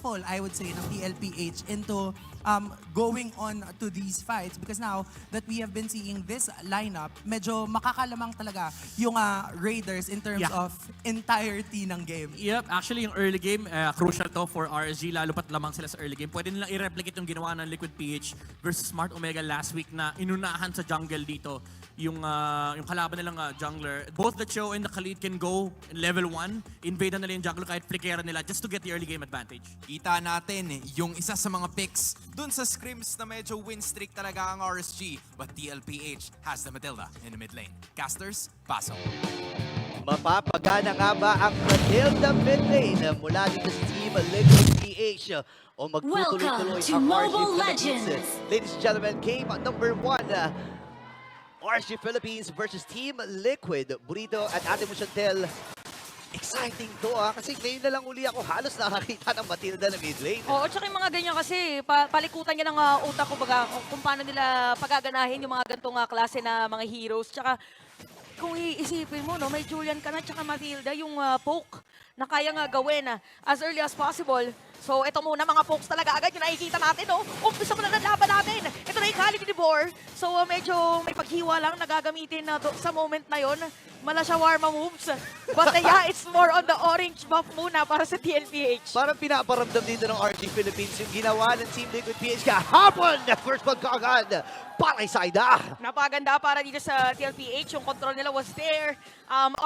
downfall, I would say, ng TLPH into going on to these fights because now that we have been seeing this lineup, medyo makakalamang talaga yung Raiders in terms of entirety ng game. Yep, actually yung early game, crucial to for RSG, lalo pat lamang sila sa early game. Pwede nilang i-replicate yung ginawa ng Liquid PH versus Smart Omega last week na inunahan sa jungle dito yung kalaban nilang jungler. Both the Cho and the Khalid can go in level 1, invade na nila yung jungle kahit flickera nila just to get the early game advantage. Kita natin yung isa sa mga picks dun sa scrims na medyo win streak talaga ang RSG. But TLPH has the Matilda in the mid lane. Casters, pasok. Mapapagana nga ba ang Matilda mid lane mula dito sa Team Liquid PH o magtutuloy-tuloy Welcome to ang Mobile RSG Philippines? Legends. Ladies and gentlemen, game number 1. RSG Philippines versus Team Liquid. Burrito at Ate Muchantel. Exciting to kasi ngayon na lang uli ako halos nakakita ng Matilda na mid lane. Oo, tsaka yung mga ganyan kasi, palikutan niya ng utak ko baga, kung paano nila pagaganahin yung mga gantong klase na mga heroes. Tsaka kung iisipin mo, no, may Julian ka na tsaka Matilda, yung poke na kaya nga gawin as early as possible. So, ito muna mga pokes talaga agad yung nakikita natin, no? Umpisa mo na ng laban natin. Ito na yung Khalid ni Bor. So, medyo may paghiwa lang na gagamitin sa moment na yon. Mala shawarma moves. But yeah, it's more on the orange buff muna para sa TLPH. Parang pinaparamdam dito ng RSG Philippines yung ginawa ng Team Liquid PH kahapon. First blood kagad para kay Saida. Napaganda para dito sa TLPH. Yung control nila was there.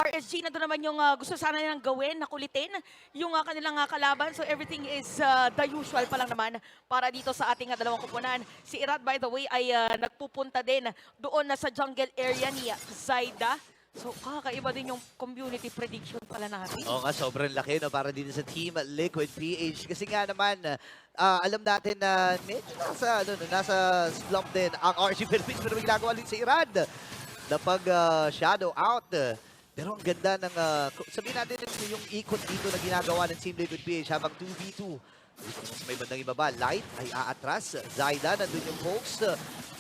RSG na doon naman yung gusto sana nilang gawin, nakulitin yung kanilang kalaban. So everything is the usual pa lang naman para dito sa ating dalawang kupunan. Si Irad, by the way, ay nagpupunta din doon na sa jungle area ni Zaida. So kakaiba din yung community prediction pala natin. Oo nga, sobrang laki no, para dito sa Team Liquid PH. Kasi nga naman, alam natin na medyo nasa slump din ang RSG Philippines. Pero may ginagawa din si Irad na pag-shadow out. Pero ang ganda ng, sabihin natin yung ikot dito na ginagawa ng Team Liquid PH habang 2v2. May bandang ibaba, Light ay aatras. Zaida, nandun yung Pokes.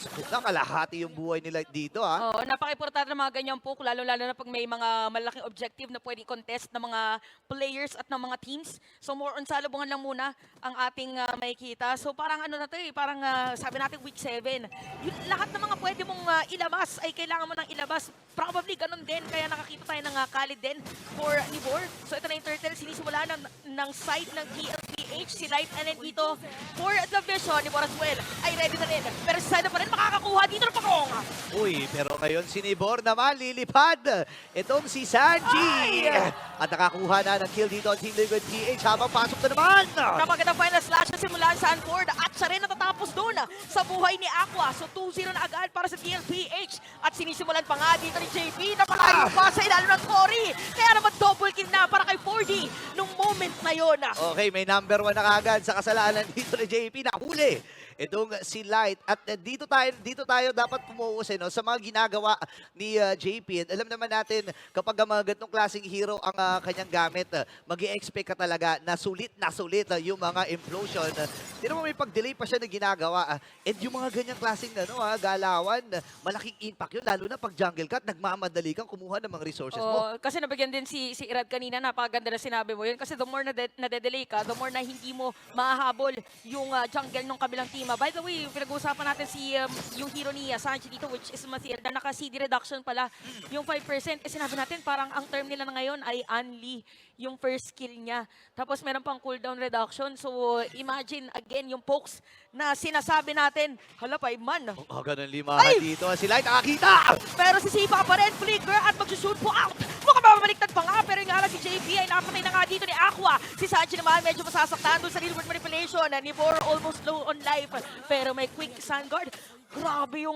Sakit na, kalahati yung buhay nila dito Oo, napaka-importante ng mga ganyang poke, lalo-lalo na pag may mga malaking objective na pwedeng contest ng mga players at ng mga teams. So more on salubungan lang muna ang ating makikita. So parang ano na to parang sabi natin week 7. Yung, lahat ng mga pwede mong ilabas ay kailangan mo nang ilabas. Probably ganun din, kaya nakakita tayo ng Khalid din for Nibor. So ito na yung turtle, sinisimula ng side ng TLPH, si Light, and then dito for the Vision, Nibor as well, ay ready na rin. Pero si Side pa rin makakakuha dito ng pakong. Uy, pero ngayon si Nibor naman lilipad. Itong si Sanji. At nakakuha na ng kill dito ang Team Liquid PH habang pasok na naman. Napagandang final slash na simulan sa Sanford at siya rin natatapos doon sa buhay ni Aqua. So 2-0 na agad para sa TLPH at sinisimulan pa nga dito ni JP na palayo pa sa ilalim ng Cory. Kaya naman double kill na para kay 4D nung moment na yon. Okay, may number 1 na kagad sa kasalanan dito ni JP. Nahuli itong si Light. At dito tayo dapat pumuusin sa mga ginagawa ni JP. And alam naman natin, kapag mga ganitong klaseng hero ang kanyang gamit, mag-i-expect ka talaga na sulit yung mga implosion. Hindi naman may pag-delay pa siya na ginagawa. And yung mga ganyang klaseng galawan, malaking impact yun. Lalo na pag jungle cut, nagmamadali kang kumuha ng mga resources mo. Kasi nabigyan din si Irad kanina, napakaganda na sinabi mo yun. Kasi the more na-delay ka, the more na hindi mo mahahabol yung jungle ng kabilang team. By the way, pinag-uusapan natin yung hero ni Sanji dito, which is Matilda. Naka-CD reduction pala yung 5%. Sinabi natin, parang ang term nila na ngayon ay unli yung first kill niya. Tapos meron pang cooldown reduction. So imagine again yung pokes na sinasabi natin, hala 5 man. Ganun limahan dito. Si Light nakakita! Pero si Sipa pa rin, flicker at mag-shoot po out. Mukhang mamaliktad pa nga, pero yung nga lang si JP ay napatay na nga dito ni Aqua. Si Sanji naman medyo masasaktan doon sa real world manipulation. Nibor almost low on life, pero may quick Sandguard. Grabe yung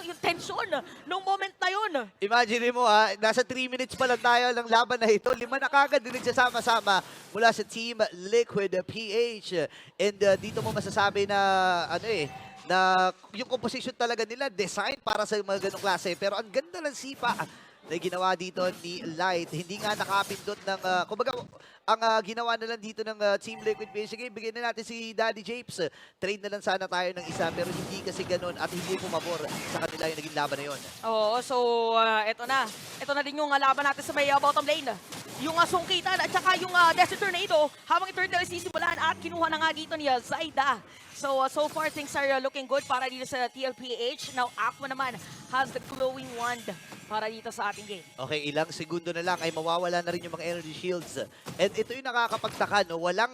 yung tension nung moment na yun. Imagine mo nasa 3 minutes pa lang tayo ng laban na ito. 5 na kagad din sama-sama mula sa Team Liquid PH. And dito mo masasabi na na yung composition talaga nila design para sa mga ganong klase. Pero ang ganda ng sipa na ginawa dito ni Light. Hindi nga nakapindot ng, kumbaga, ang ginawa na lang dito ng Team Liquid PH. Sige, bigyan na natin si Daddy Japes. Trade na lang sana tayo ng isa, pero hindi kasi ganun at hindi pumabor sa kanila yung naging laban na yun. Oo, so eto na. Eto na din yung laban natin sa may bottom lane. yung sungkitan at saka yung Desert Tornado habang Eternal sisimulan at kinuha na nga dito ni Zaida. So far things are looking good para dito sa TLPH. Now Aqua naman has the glowing wand para dito sa ating game. Okay, ilang segundo na lang ay mawawala na rin yung mga energy shields. And ito yung nakakapagtaka, no? Walang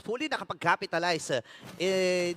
fully nakapag-capitalize.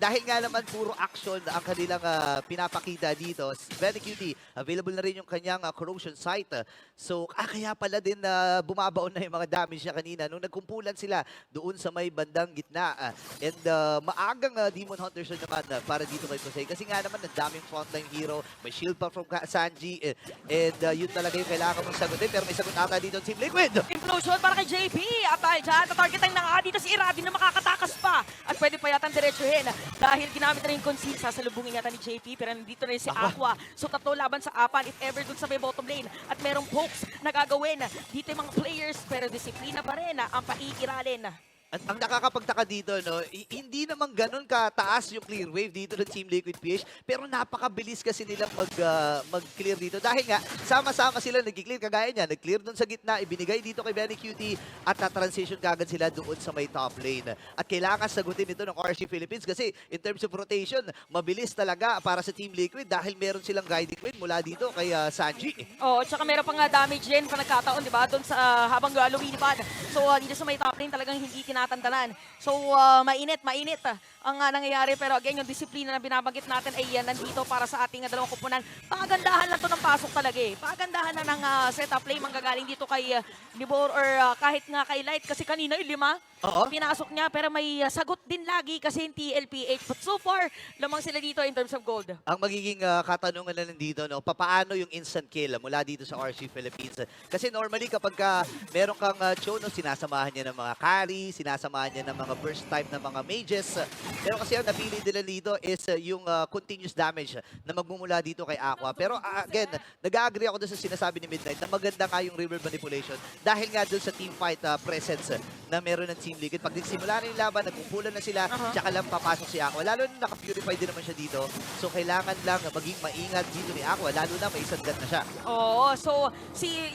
Dahil nga naman puro action ang kanilang pinapakita dito. Very cutie. Available na rin yung kanyang corrosion site. So, kaya pala din bumabaon na yung mga damage niya kanina nung nagkumpulan sila doon sa may bandang gitna. And maagang Demon Hunters na naman para dito kay Jose. Kasi nga naman, ang daming frontline hero. May shield pa from Sanji. And yun talaga yung kailangan mong sagutin. Pero may sagot ata dito Team Liquid. Implosion para kay JP. At dahil dyan, tatargetan na nga dito si Iradi na makakatakas pa. At pwede pa yatang diretsuhin. Dahil ginamit na rin yung conceal, sasalubungin yata ni JP. Pero nandito na rin si Aqua. So tatlo laban sa apan, if ever dun sa may bottom lane. At merong pokes na gagawin. Dito yung mga players, pero disiplina pa rin ang paiiralin. At ang nakakapagtaka dito, no, hindi naman ganun kataas yung clear wave dito ng Team Liquid PH, pero napakabilis kasi nilang mag-clear dito. Dahil nga, sama-sama sila nag-clear, kagaya niya, nag-clear dun sa gitna, ibinigay dito kay Benny Cutie, at na-transition kagad sila doon sa may top lane. At kailangan sagutin ito ng RC Philippines kasi in terms of rotation, mabilis talaga para sa Team Liquid dahil meron silang guiding wind mula dito kay Sanji. Oo, tsaka meron pang damage din pa nagkataon, di ba? Doon sa habang lumilipad. So dito sa may top lane talagang hindi tinatantanan. So mainit ang nangyayari. Pero again, yung disiplina na binabanggit natin ay nandito para sa ating dalawang kupunan. Pagandahan lang to ng pasok talaga eh. Pagandahan na ng setup play manggagaling dito kay Nibor or kahit nga kay Light. Kasi kanina yung 5, pinasok niya. Pero may sagot din lagi kasi yung TLPH. But so far, lamang sila dito in terms of gold. Ang magiging katanungan na nandito, no, papaano yung instant kill mula dito sa RC Philippines? Kasi normally kapag meron kang Chono, sinasamahan niya ng mga carry, sinasamahan niya ng mga burst type ng mga mages. Pero kasi ang napili nila dito is yung continuous damage na magmumula dito kay Aqua. Pero again, nag-agree ako doon sa sinasabi ni Midnight na maganda nga yung river manipulation dahil nga doon sa team fight presence na meron ng Team Liquid. Pag nagsimula na yung laban, nagkumpulan na sila, tsaka lang papasok si Aqua. Lalo na naka-purify din naman siya dito. So kailangan lang maging maingat dito ni Aqua, lalo na may isang gun na siya. Oo, so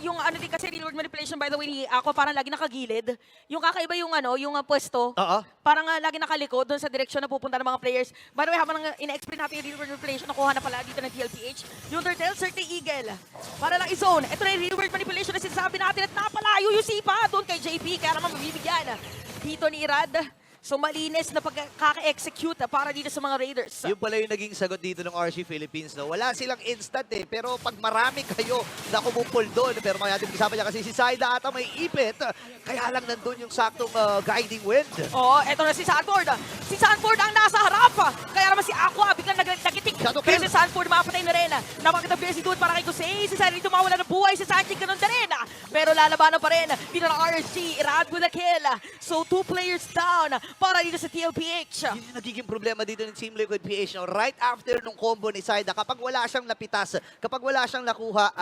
yung ano din kasi reward manipulation by the way ni Aqua parang lagi nakagilid. Yung kakaiba yung yung pwesto. Oo. Parang lagi nakalikod doon sa direksyon na pupunta ng mga players. By the way, habang ina-explain natin yung reward manipulation, nakuha na pala dito ng TLPH. Yung Turtle, Certain Eagle. Para lang i-zone. Ito na yung reward manipulation na sinasabi natin at napalayo yung sipa doon kay JP. Kaya naman mabibigyan dito ni Irad. So malinis na pagkaka-execute para dito sa mga Raiders. Yung pala yung naging sagot dito ng RC Philippines. No? Wala silang instant pero pag marami kayo na kumupol doon, pero may ating kasama niya kasi si Zaida ata may ipit, kaya lang nandun yung saktong guiding wind. Oo, eto na si Sanford. Si Sanford ang nasa harap. Kaya naman si Aqua biglang nagitik. Shadow Kaya kill. si Sanford mapatay na rin. Napakita si Dude para kay Jose. Si Sandy tumawala ng buhay. Si Sanji ganun na rin. Pero lalabanan pa rin. Dito ng RSG. Irad with a kill. So 2 players down para dito sa TLPH. Yun yung nagiging problema dito ng Team Liquid PH. No? Right after nung combo ni Zaida, kapag wala siyang napitas, kapag wala siyang nakuha,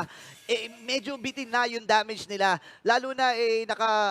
medyo bitin na yung damage nila. Lalo na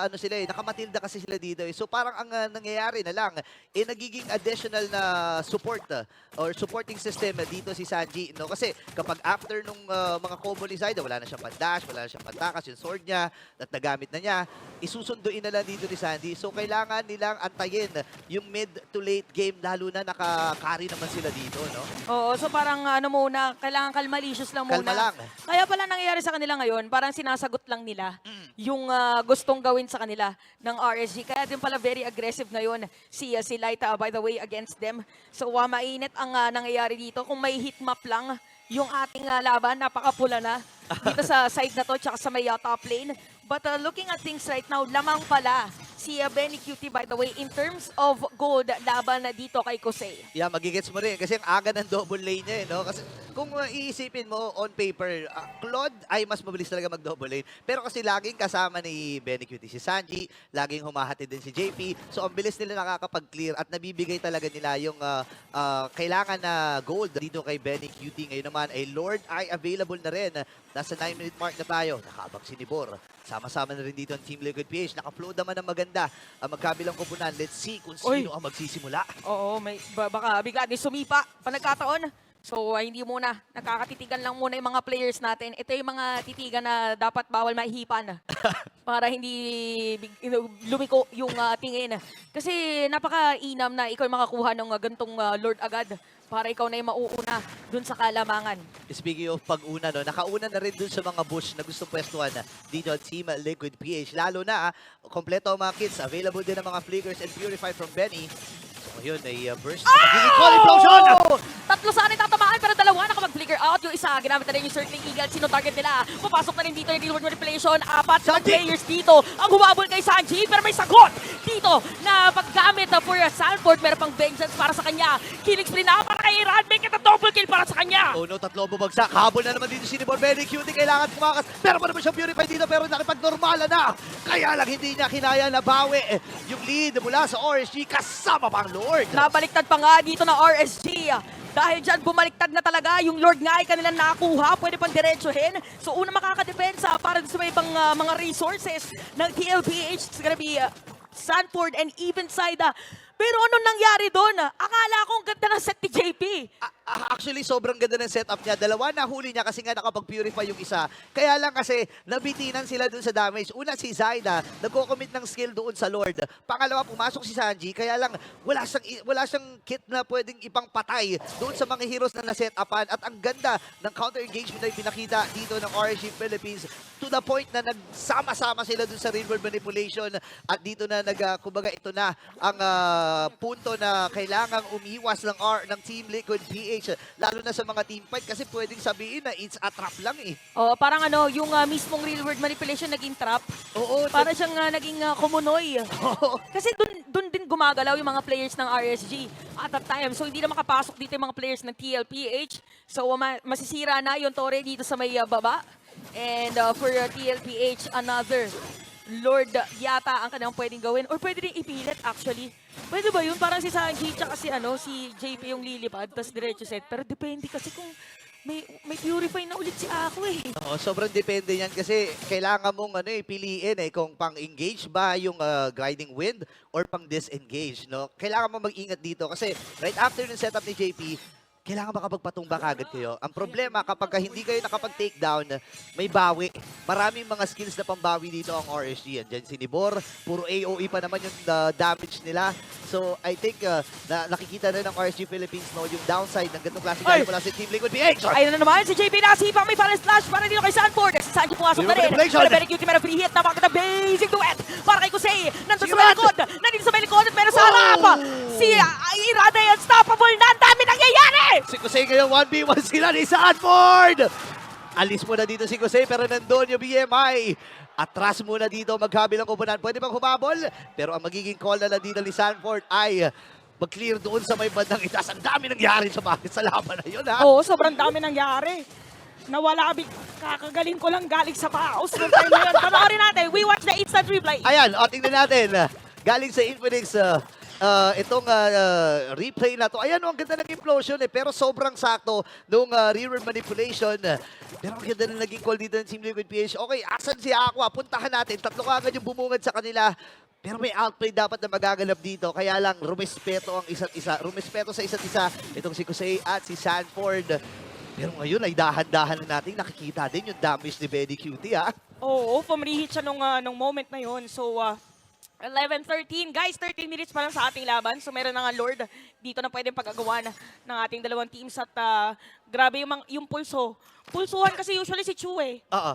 nakamatilda kasi sila dito. So parang ang nangyayari na lang, nagiging additional na support or supporting system dito si Sanji. No? Kasi kapag after nung mga combo ni Zaida, wala na siyang pandash, wala na siyang pantakas, yung sword niya, at nagamit na niya, isusunduin na lang dito ni Sandy. So kailangan nilang antayin yung mid to late game, lalo na naka-carry naman sila dito, no? Oo, so parang muna, kailangan kalmalicious lang muna. Kalma lang. Kaya pala nangyayari sa kanila ngayon, parang sinasagot lang nila yung gustong gawin sa kanila ng RSG. Kaya din pala very aggressive ngayon si Laita, by the way, against them. So mainit ang nangyayari dito. Kung may heat map lang, yung ating laban, napakapula na dito sa side na to, tsaka sa may top lane. But looking at things right now, lamang pala si Benny Cutie, by the way, in terms of gold, laban na dito kay Kosei. Yeah, magigets mo rin. Kasi ang aga ng double lane niya, no? Kasi kung iisipin mo on paper, Claude ay mas mabilis talaga mag-double lane. Pero kasi laging kasama ni Benny Cutie si Sanji, laging humahatid din si JP. So ang bilis nila nakakapag-clear at nabibigay talaga nila yung kailangan na gold dito kay Benny Cutie. Ngayon naman ay Lord ay available na rin. Nasa 9-minute mark na tayo. Nakabang si Nibor. Sama-sama na rin dito ang Team Liquid PH. Naka-flow naman ng maganda ang magkabilang kupunan. Let's see kung sino ang magsisimula. Oo, baka bigla din sumipa. Panagkataon, So hindi muna, nakakatitigan lang muna yung mga players natin. Ito yung mga titigan na dapat bawal maihipan para hindi lumiko yung tingin. Kasi napaka-inam na ikaw yung makakuha ng gantong Lord agad para ikaw na yung mauuna dun sa kalamangan. Speaking of pag-una, no, nakauna na rin dun sa mga bush na gusto pwestuhan dito at Team Liquid PH. Lalo na, kompleto ang mga kits. Available din ang mga flickers and purify from Benny. So yun, ay burst. Magiging call implosion! Tatlo sana yung tatamaan pero dalawa nakapag-flicker out. Yung isa, ginamit na rin yung Circling Eagle. Sino target nila? Papasok na rin dito yung Real World Manipulation. Apat na Sanji! players dito ang humabol kay Sanji. Pero may sagot dito na paggamit for Sanford. Meron pang vengeance para sa kanya. Killing spree na para kay Iran. Make it a double kill para sa kanya. Oh no, tatlo bumagsak. Habol na naman dito si Nibor Benny. Cutie kailangan tumakas. Pero pa naman siya purify dito pero nakipag-normala na. Kaya lang hindi niya kinaya na bawi yung lead mula sa RSG kasama pang Lord. Nabaliktad pa nga dito ng RSG. Dahil dyan, bumaliktad na talaga. Yung Lord nga ay kanilang nakuha. Pwede pang diretsuhin. So, una makakadepensa para sa may ibang mga resources ng TLPH. It's gonna be Sanford and even side. Pero anong nangyari doon? Akala ko ang ganda ng set ni JP. Actually, sobrang ganda ng setup niya. Dalawa na huli niya kasi nga nakapag-purify yung isa. Kaya lang kasi nabitinan sila dun sa damage. Una si Zaida, nagko-commit ng skill doon sa Lord. Pangalawa, pumasok si Sanji. Kaya lang wala siyang kit na pwedeng ipang patay doon sa mga heroes na na-set-upan. At ang ganda ng counter-engagement na pinakita dito ng RSG Philippines to the point na nagsama-sama sila dun sa Real World Manipulation. At dito na kumbaga ito na ang punto na kailangang umiwas ng Team Liquid PH. Lalo na sa mga team fight kasi pwedeng sabihin na it's a trap lang eh. Oh, parang yung mismong real world manipulation naging trap. Oo. Para siyang naging kumunoy. Kasi dun din gumagalaw yung mga players ng RSG at that time. So hindi na makapasok dito yung mga players ng TLPH. So masisira na yung Torre dito sa may baba. And for TLPH, another Lord yata ang kanilang pwedeng gawin. Or pwede rin ipilit actually. Pwede ba yun? Parang si Sanji tsaka si JP yung lilipad, tapos diretso set. Pero depende kasi kung may purify na ulit si Ako eh. Oo, sobrang depende yan kasi kailangan mong piliin kung pang-engage ba yung Guiding Wind or pang-disengage. No? Kailangan mo mag-ingat dito kasi right after yung setup ni JP, kailangan makapagpatumba kagad kayo. Ang problema, kapag hindi kayo nakapag-takedown, may bawi. Maraming mga skills na pambawi dito ang RSG. Andyan si Nibor, puro AOE pa naman yung damage nila. So, I think na nakikita na ng RSG Philippines yung downside ng ganitong klase galing mula sa Team Liquid PH. Ayun na naman, si JP nasipang may parang slash para dito kay Sanford. Si Sanji pumasok na rin. Manipulation. Pero very cute, meron free hit. Napakaganda basic duet para kay Kusei. Nandun sa may likod. Nandito sa may likod. Pero sa harap, si Irada ay unstoppable na. Ang dami nangyayari! Si Kusei ngayon, 1v1 sila ni Sanford! Alis muna dito si Kusei pero nandun yung BMI. Atras muna dito magkabilang kupunan. Pwede bang humabol? Pero ang magiging call na lang dito ni Sanford ay mag-clear doon sa may bandang itas. Ang dami nangyari sa laban na yun, ha? Oo, sobrang dami nangyari. Nawala kami, kakagaling ko lang galing sa paus. Noong time na yun. Panoorin natin, we watch the instant replay. Ayan, tingnan natin. Galing sa Infinix, itong replay na to. Ayan, ang ganda ng implosion pero sobrang sakto nung rearward manipulation. Pero ang ganda na naging call dito ng Team Liquid PH. Okay, asan si Aqua? Puntahan natin. Tatlo ka agad yung bumungad sa kanila. Pero may outplay dapat na magaganap dito. Kaya lang, rumespeto ang isa't isa. Rumespeto sa isa't isa. Itong si Kusei at si Sanford. Pero ngayon ay dahan-dahan na natin nakikita din yung damage ni Benny Cutie, ha? Oo, pumreheat siya nung moment na yun. So, 11-13. Guys, 13 minutes pa lang sa ating laban. So, meron na nga Lord dito na pwedeng pag-agawan ng ating dalawang teams. At grabe yung pulso. Pulsuhan kasi usually si Chu eh. Oo.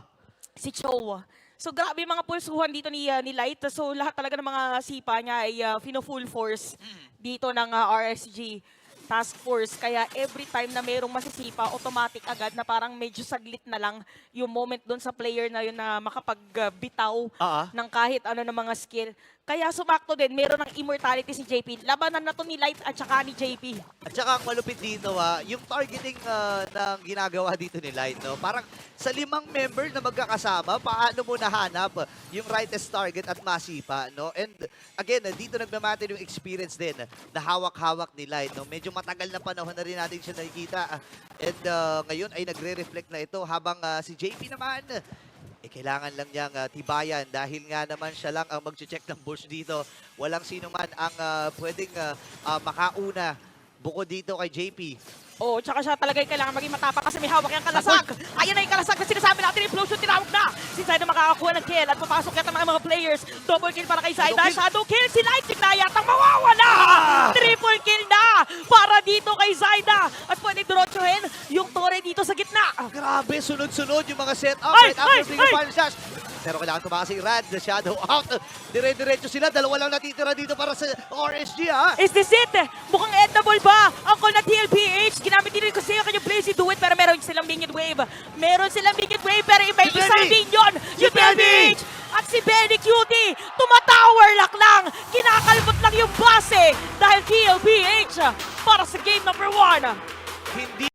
Si Cho. So, grabe yung mga pulsuhan dito ni Light. So, lahat talaga ng mga sipa niya ay fino-full force dito ng RSG task force. Kaya every time na merong masisipa, automatic agad na parang medyo saglit na lang yung moment doon sa player na yun na makapagbitaw ng kahit ano ng mga skill. Kaya sumakto din, meron ng immortality si JP. Labanan na to ni Light at saka ni JP. At saka ang malupit dito, yung targeting ng ginagawa dito ni Light, no? Parang sa 5 member na magkakasama, paano mo nahanap yung rightest target at masipa, no? And again, dito nagmamatter yung experience din na hawak-hawak ni Light, no? Medyo matagal na panahon na rin natin siya nakikita. And ngayon ay nagre-reflect na ito habang si JP naman, kailangan lang niyang tibayan dahil nga naman siya lang ang mag-check ng bush dito. Walang sino man ang pwedeng makauna bukod dito kay JP. Oh, tsaka siya talaga yung kailangan maging matapang kasi may hawak yung kalasag. Ayan na yung kalasag na sinasabi natin, implosion, tinawag na. Si Zaida makakakuha ng kill at papasok yata mga players. Double kill para kay Zaida. Shadow kill, si Lightning na yatang mawawala. Triple kill na para dito kay Zaida. At pwede durotsuhin yung Torre dito sa gitna. Grabe, sunod-sunod yung mga setup Ay, right after ay, bringing ay! final slash. Pero kailangan tumakas si Rad, the shadow out. Dire-diretso sila, dalawa lang natitira dito para sa RSG ha. Is this it? Mukhang endable ba? Ang call na TLPH. Ginamit din kasi yung kanyang Blazy Do It pero meron silang minion wave. Meron silang minion wave pero iba yung Si isang Benny! minion. Si Yung TLPH. At si Benny Cutie. Tumatower lock lang. Kinakalmot lang yung base dahil TLPH para sa game number 1. Hindi